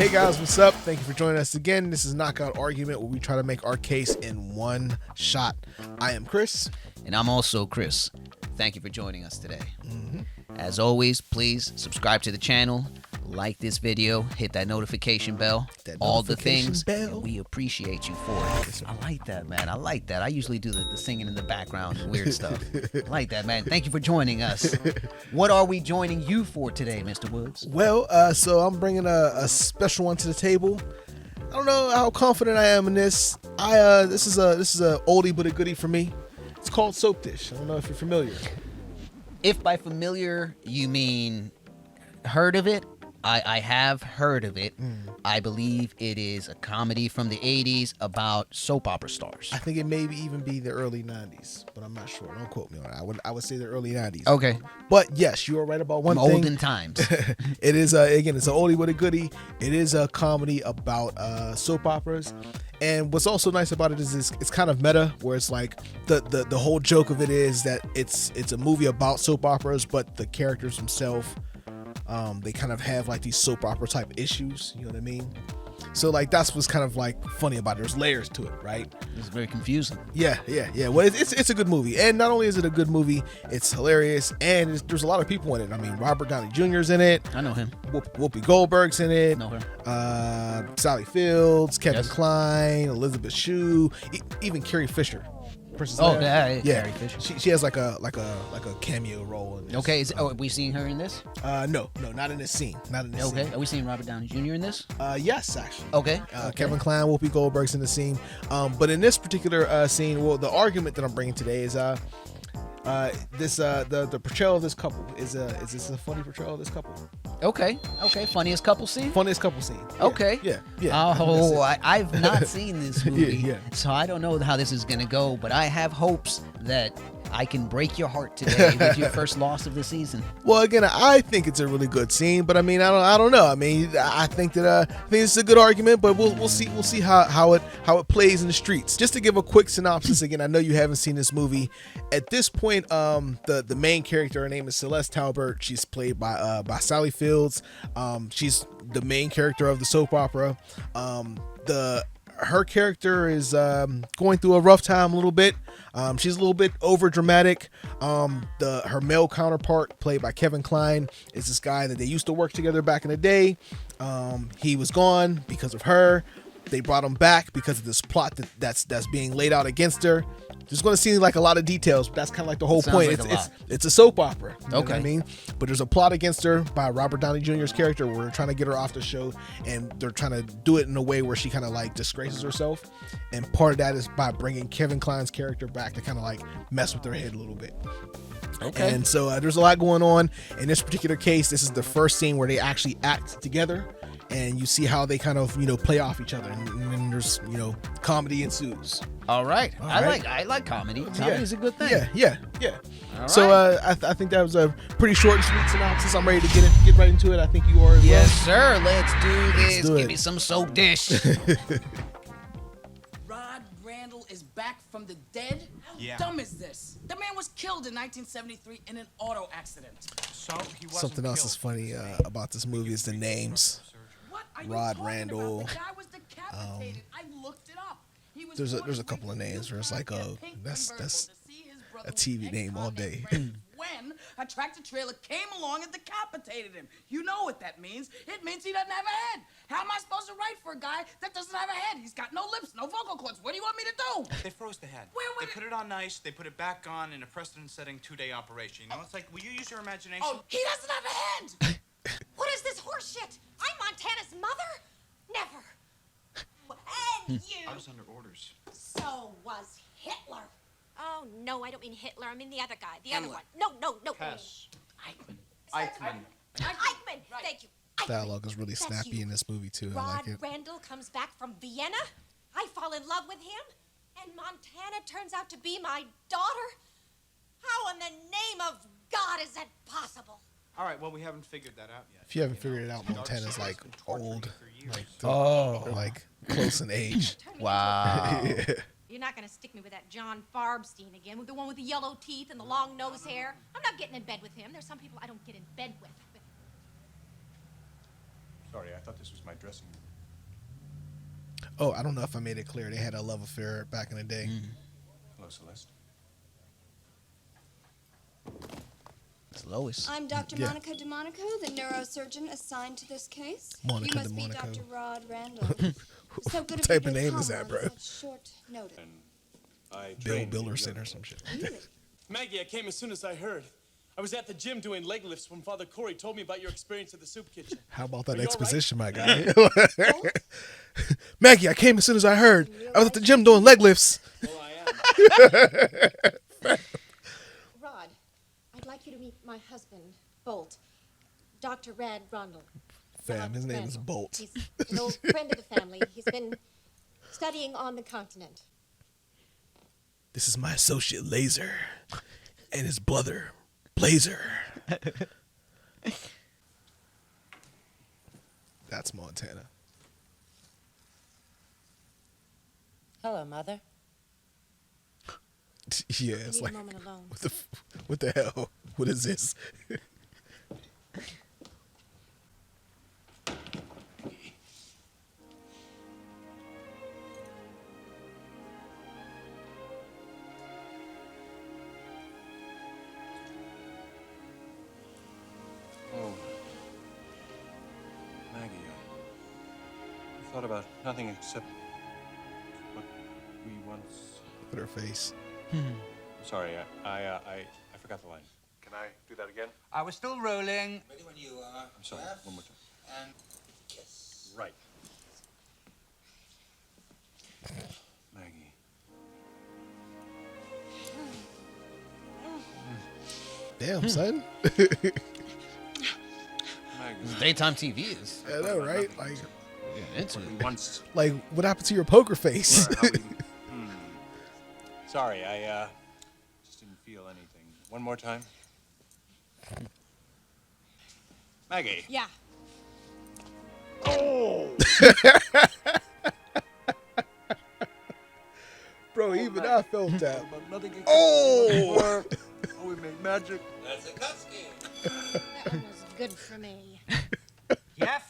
Hey guys, what's up? Thank you for joining us again. This is Knockout Argument, where we try to make our case in one shot. I am Chris. And I'm also Chris. Thank you for joining us today. As always, please subscribe to the channel, like this video, hit that notification bell, all the things. And we appreciate you for it. I like that, man. I like that. I usually do the singing in the background and weird stuff. I like that, man. Thank you for joining us. What are we joining you for today, Mr. Woods? Well, so I'm bringing a special one to the table. I don't know how confident I am in this. This is a oldie but a goodie for me. It's called Soapdish. I don't know if you're familiar. If by familiar you mean heard of it, I have heard of it. I believe it is a comedy from the 80s about soap opera stars. I think it may even be the early 90s, but I'm not sure. Don't quote me on it. I would say the early 90s. Okay. But yes, you are right about one thing. Olden times. It is, again, it's an oldie but a goodie. It is a comedy about soap operas. And what's also nice about it is it's kind of meta, where it's like the whole joke of it is that it's a movie about soap operas, but the characters themselves, they kind of have like these soap opera type issues, you know what I mean? So like that's what's kind of like funny about it. There's layers to it, right? It's very confusing. Yeah. Well, it's a good movie, and not only is it a good movie, it's hilarious, and there's a lot of people in it. I mean, Robert Downey Jr. is in it. I know him. Whoopi Goldberg's in it. Know her. Sally Fields, Kevin Yes. Kline, Elizabeth Shue, even Carrie Fisher. Princess Leia. Yeah. Carrie Fisher. She has like a cameo role in this. Okay, are we seeing her in this? No, not in this scene. Not in this Okay, scene. are we seeing Robert Downey Jr. in this? Yes, actually. Okay. Kevin Kline, Whoopi Goldberg's in the scene. But in this particular scene, well, the argument that I'm bringing today is the portrayal of this couple is this a funny portrayal of this couple? Okay, funniest couple scene? Funniest couple scene. Okay. Yeah. Oh, I've not seen this movie, Yeah. so I don't know how this is going to go, but I have hopes that I can break your heart today with your first loss of the season. Well, again, I think it's a really good scene, but I mean, I don't know. I mean, I think it's a good argument, but we'll see how it plays in the streets. Just to give a quick synopsis, again, I know you haven't seen this movie. At this point, the main character, her name is Celeste Talbert. She's played by Sally Fields. She's the main character of the soap opera. Her character is going through a rough time a little bit. She's a little bit over dramatic. Her male counterpart, played by Kevin Kline, is this guy that they used to work together back in the day. He was gone because of her. They brought him back because of this plot that's being laid out against her. There's going to seem like a lot of details, but that's kind of like the whole point. Like it's a soap opera. You know what Okay. I mean? But there's a plot against her by Robert Downey Jr.'s character, where they're trying to get her off the show, and they're trying to do it in a way where she kind of like disgraces herself. And part of that is by bringing Kevin Kline's character back to kind of like mess with her head a little bit. Okay. And so there's a lot going on. In this particular case, this is the first scene where they actually act together, and you see how they kind of, play off each other, and there's, comedy ensues. All right. All I right. like comedy. Comedy is a good thing. Yeah. All So right. I think that was a pretty short and sweet synopsis. I'm ready to get right into it. I think you are as well. Yes, sir. Let's do this. do Give it. me some soap dish. Rod Randall is back from the dead? Yeah. How dumb is this? The man was killed in 1973 in an auto accident. So he wasn't Something else killed. is funny about this movie is the names. What are you Rod talking Randall. About? The guy was decapitated. I looked it up. He was There's a forced couple of to names where it's like, get a oh, pink that's convertible to see his brother a TV with name all day. ex-con when a tractor trailer came along and decapitated him. You know what that means. It means he doesn't have a head. How am I supposed to write for a guy that doesn't have a head? He's got no lips, no vocal cords. What do you want me to do? They froze the head. Where would they put it on ice. They put it back on in a precedent-setting 2-day operation. You know, it's like, will you use your imagination? Oh, he doesn't have a head. What is this horse shit? I'm Montana's mother? Never. And you. I was under orders. So was Hitler. Oh, no, I don't mean Hitler. I mean the other guy. The other Himmler. one. No. Hess. Eichmann. Eichmann. Eichmann. Thank you. Eichmann. Dialogue is really That's snappy you. in this movie too. I Rod like it. Randall comes back from Vienna. I fall in love with him. And Montana turns out to be my daughter. How in the name of God is that possible? All right, well, we haven't figured that out yet. If you haven't figured it out, Montana's like old, like Oh. they're like close in age. Turn me Wow. You're not going to stick me with that John Farbstein again, with the one with the yellow teeth and the long nose hair. I'm not getting in bed with him. There's some people I don't get in bed with. Sorry, I thought this was my dressing room. Oh, I don't know if I made it clear. They had a love affair back in the day. Hello, Celeste. It's Lois. I'm Dr. Yeah. Monica DeMonico, the neurosurgeon assigned to this case. Monica you must DeMonico. be Dr. Rod Randall. So good of type you of to name come is that, on bro? such short notice. And I Bill trained you Billerson young or some shit. Really? Maggie, I came as soon as I heard. I was at the gym doing leg lifts when Father Corey told me about your experience at the soup kitchen. How about that Are you all exposition, my guy? Maggie, I came as soon as I heard. I was at the gym doing leg lifts. Well, I am. Rod, I'd like you to meet my husband, Bolt. Dr. Rad Rondell. Fam, his name is Randall. Bolt. He's an old friend of the family. He's been studying on the continent. This is my associate Laser and his brother Blazer. That's Montana. Hello, Mother. Yeah, I it's need like a moment alone. what the hell? What is this? Oh. Maggie, I thought about nothing except what we once... Look at her face. Sorry, I forgot the line. Can I do that again? We're still rolling. Ready when you are. I'm sorry, one more time. And kiss. Right. Maggie. Damn, son. Maggie. Daytime TV is I know, right? Like, into We it. once... like, what happened to your poker face? How we- Sorry, I just didn't feel anything. One more time. Maggie. Yeah. Bro, even I felt that. But nothing except Oh! Oh, we made magic. That's a cut scheme. That one was good for me. Yes?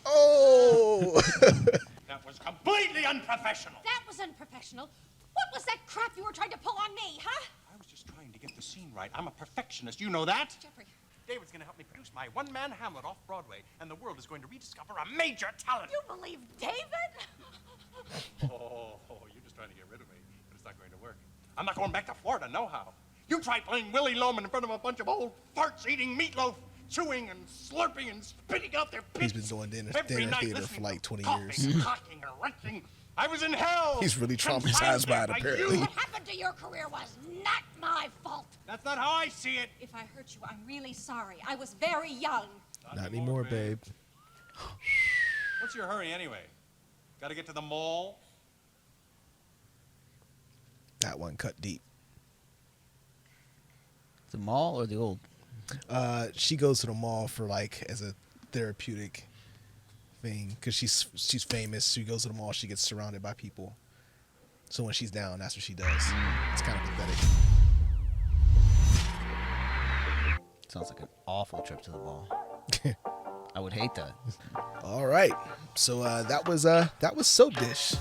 Oh! That was completely unprofessional. That was unprofessional. What was that crap you were trying to pull on me, huh? I was just trying to get the scene right. I'm a perfectionist. You know that? Jeffrey. David's going to help me produce my one-man Hamlet off Broadway, and the world is going to rediscover a major talent. You believe David? Oh, you're just trying to get rid of me, but it's not going to work. I'm not going back to Florida, no how. You try playing Willie Loman in front of a bunch of old farts eating meatloaf, chewing and slurping and spitting out their pits. He's been doing dinner Every night theater listening for like to 20 coughing, years. Hocking and wrenching. I was in hell. He's really confined traumatized by it, there apparently. you. What happened to your career was not my fault. That's not how I see it. If I hurt you, I'm really sorry. I was very young. Not anymore, babe. What's your hurry anyway? Got to get to the mall? That one cut deep. The mall or the old? She goes to the mall for like as a therapeutic thing because she's famous. She goes to the mall. She gets surrounded by people. So when she's down, that's what she does. It's kind of pathetic. Sounds like an awful trip to the mall. I would hate that. All right. So that was Soapdish.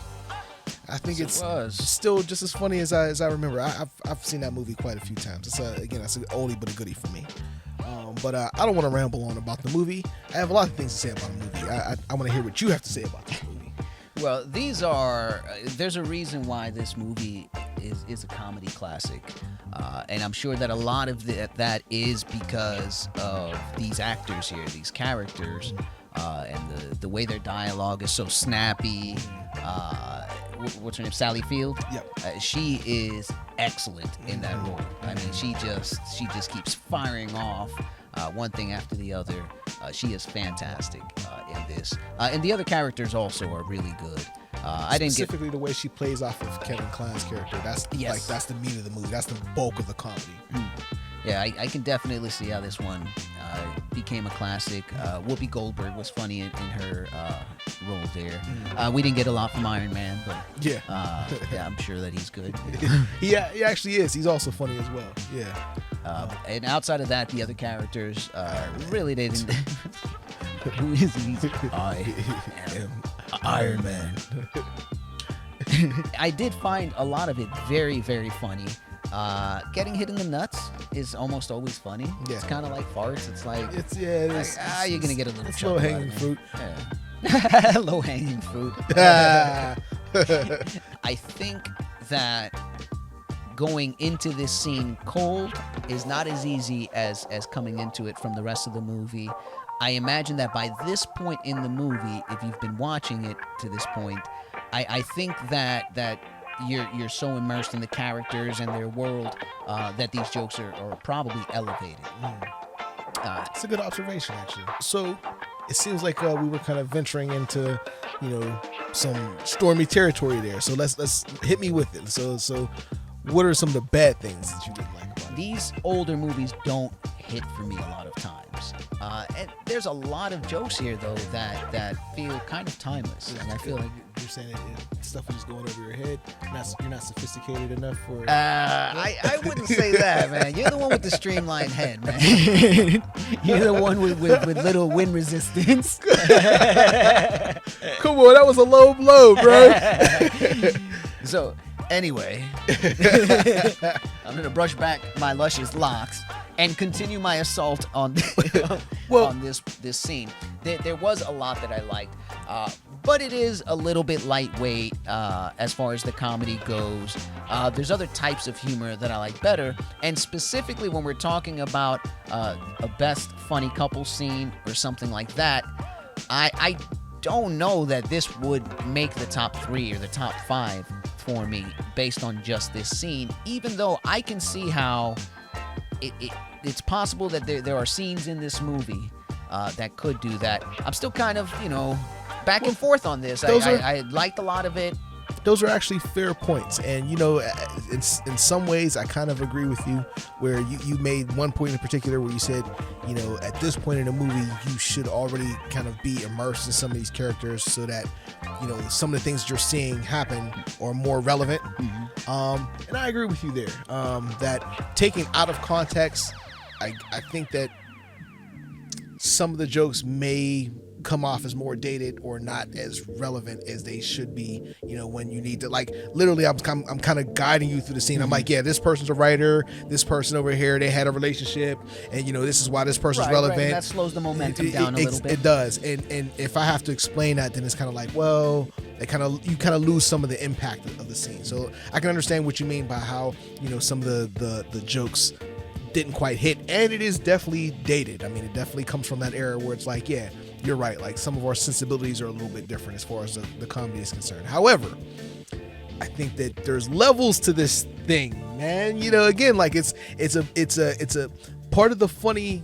I think Yes, it's it was. still just as funny as I remember. I've seen that movie quite a few times. It's again, that's an oldie but a goodie for me. But I don't want to ramble on about the movie. I have a lot of things to say about the movie. I want to hear what you have to say about this movie. Well, these are. There's a reason why this movie is a comedy classic, and I'm sure that a lot of that is because of these actors here, these characters, and the way their dialogue is so snappy. What's her name? Sally Field. Yep. She is excellent in that role. I mean, she just keeps firing off one thing after the other. She is fantastic in this, and the other characters also are really good. I didn't get Specifically the way she plays off of Kevin Kline's character. That's Yes. like that's the meat of the movie. That's the bulk of the comedy. Yeah, I can definitely see how this one became a classic. Whoopi Goldberg was funny in her role there. We didn't get a lot from Iron Man, but Yeah. yeah, I'm sure that he's good. he actually is. He's also funny as well. Yeah. And outside of that, the other characters really they didn't. Who is he? I am Iron Man. I did find a lot of it very, very funny. Getting hit in the nuts is almost always funny. Yeah. It's kind of like farts. It's like you're gonna get a little low hanging fruit. Yeah. Low hanging fruit. I think that going into this scene cold is not as easy as coming into it from the rest of the movie. I imagine that by this point in the movie, if you've been watching it to this point, I think that you're so immersed in the characters and their world that these jokes are probably elevated. It's a good observation, actually. So it seems like we were kind of venturing into, some stormy territory there. So let's hit me with it. So what are some of the bad things that you didn't like about it? These older movies don't hit for me a lot of times. And there's a lot of jokes here, though, that feel kind of timeless. And I feel like you're saying that stuff is just going over your head. You're not sophisticated enough for it. I wouldn't say that, man. You're the one with the streamlined head, man. You're the one with little wind resistance. Come on, that was a low blow, bro. So, anyway, I'm going to brush back my luscious locks and continue my assault on this scene. There was a lot that I liked, but it is a little bit lightweight as far as the comedy goes. There's other types of humor that I like better, and specifically when we're talking about a best funny couple scene or something like that, I don't know that this would make the top 3 or the top 5 for me based on just this scene, even though I can see how it's possible that there are scenes in this movie that could do that. I'm still kind of, back and forth on this. I liked a lot of it. Those are actually fair points. And, in some ways, I kind of agree with you where you made one point in particular where you said, at this point in the movie, you should already kind of be immersed in some of these characters so that, some of the things you're seeing happen are more relevant. Mm-hmm. And I agree with you there. That taking out of context, I think that some of the jokes may come off as more dated or not as relevant as they should be, when you need to, like, literally I'm kind of guiding you through the scene. I'm like, yeah, this person's a writer, this person over here, they had a relationship, and this is why this person's relevant. Right. That slows the momentum down a little bit. It does. And if I have to explain that, then it's kind of like, well, you kind of lose some of the impact of the scene. So I can understand what you mean by how, some of the jokes didn't quite hit, and it is definitely dated. I mean, it definitely comes from that era where it's like, yeah, you're right, like some of our sensibilities are a little bit different as far as the comedy is concerned. However, I think that there's levels to this thing, man. Again, like it's a part of the funny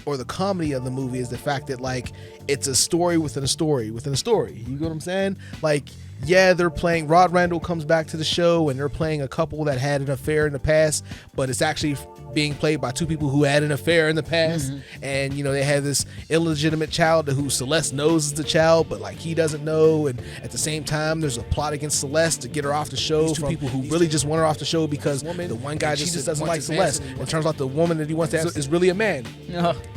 or the comedy of the movie is the fact that, like, it's a story within a story within a story. You know what I'm saying? Like, yeah, they're playing, Rod Randall comes back to the show and they're playing a couple that had an affair in the past, but it's actually being played by two people who had an affair in the past. Mm-hmm. And, they have this illegitimate child who Celeste knows is the child, but, like, he doesn't know. And at the same time, there's a plot against Celeste to get her off the show. These two people who really just want her off the show because the one guy just doesn't like Celeste. And it turns out the woman that he wants to have is really a man.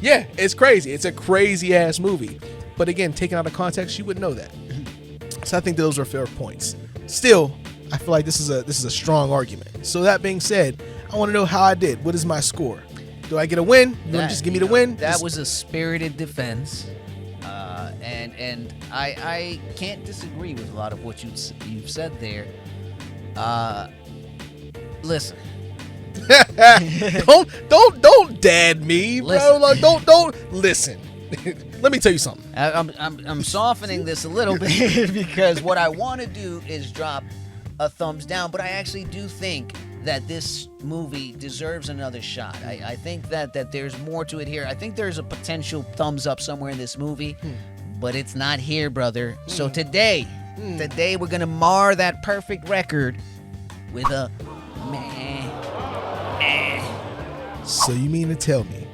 Yeah, it's crazy. It's a crazy ass movie. But again, taken out of context, you wouldn't know that. So I think those are fair points. Still, I feel like this is a strong argument. So that being said, I want to know how I did. What is my score? Do I get a win? You want to just give me the win? That was a spirited defense, and I can't disagree with a lot of what you've said there. Listen. don't dad me, bro. Like, don't listen. Let me tell you something. I'm softening this a little bit because what I want to do is drop a thumbs down, but I actually do think that this movie deserves another shot. I think that there's more to it here. I think there's a potential thumbs up somewhere in this movie, but it's not here, brother. So today we're gonna mar that perfect record with a meh. So you mean to tell me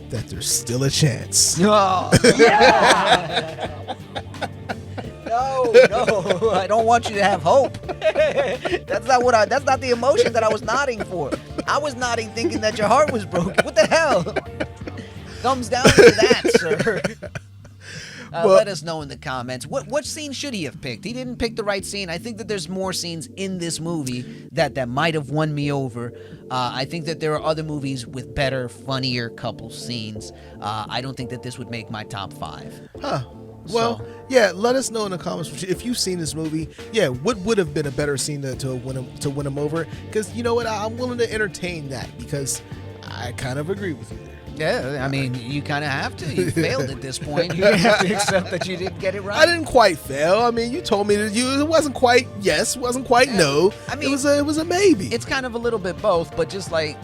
that there's still a chance? No. No, I don't want you to have hope. That's not the emotion that I was nodding for. I was nodding thinking that your heart was broken. What the hell? Thumbs down for that, sir. Well- Let us know in the comments. What scene should he have picked? He didn't pick the right scene. I think that there's more scenes in this movie that might have won me over. I think that there are other movies with better, funnier couple scenes. I don't think that this would make my top 5. Huh. Well, yeah, let us know in the comments if you've seen this movie. Yeah, what would have been a better scene to win him over? Because you know what, I'm willing to entertain that because I kind of agree with you there. Yeah, I mean, you kind of have to. You failed at this point. You have to accept that you didn't get it right. I didn't quite fail. I mean, you told me that it wasn't quite yes, wasn't quite no. I mean, it was a maybe. It's kind of a little bit both, but just like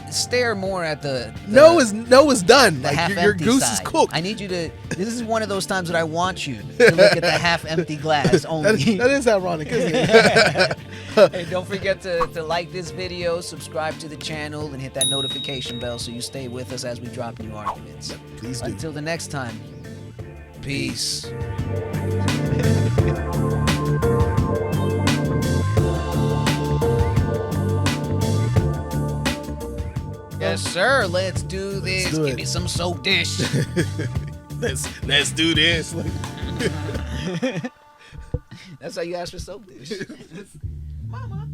stare more at the no is done. The Like half your empty goose side. is cooked. I need you to. This is one of those times that I want you to look at the half empty glass only. that is ironic, isn't it? Hey, don't forget to like this video, subscribe to the channel, and hit that notification bell so you stay with us as we drop new arguments. Please do. Until the next time, peace. Yes, sir. Let's do this. Let's do Give it. me some soap dish. let's do this. That's how you ask for soap dish. Mama.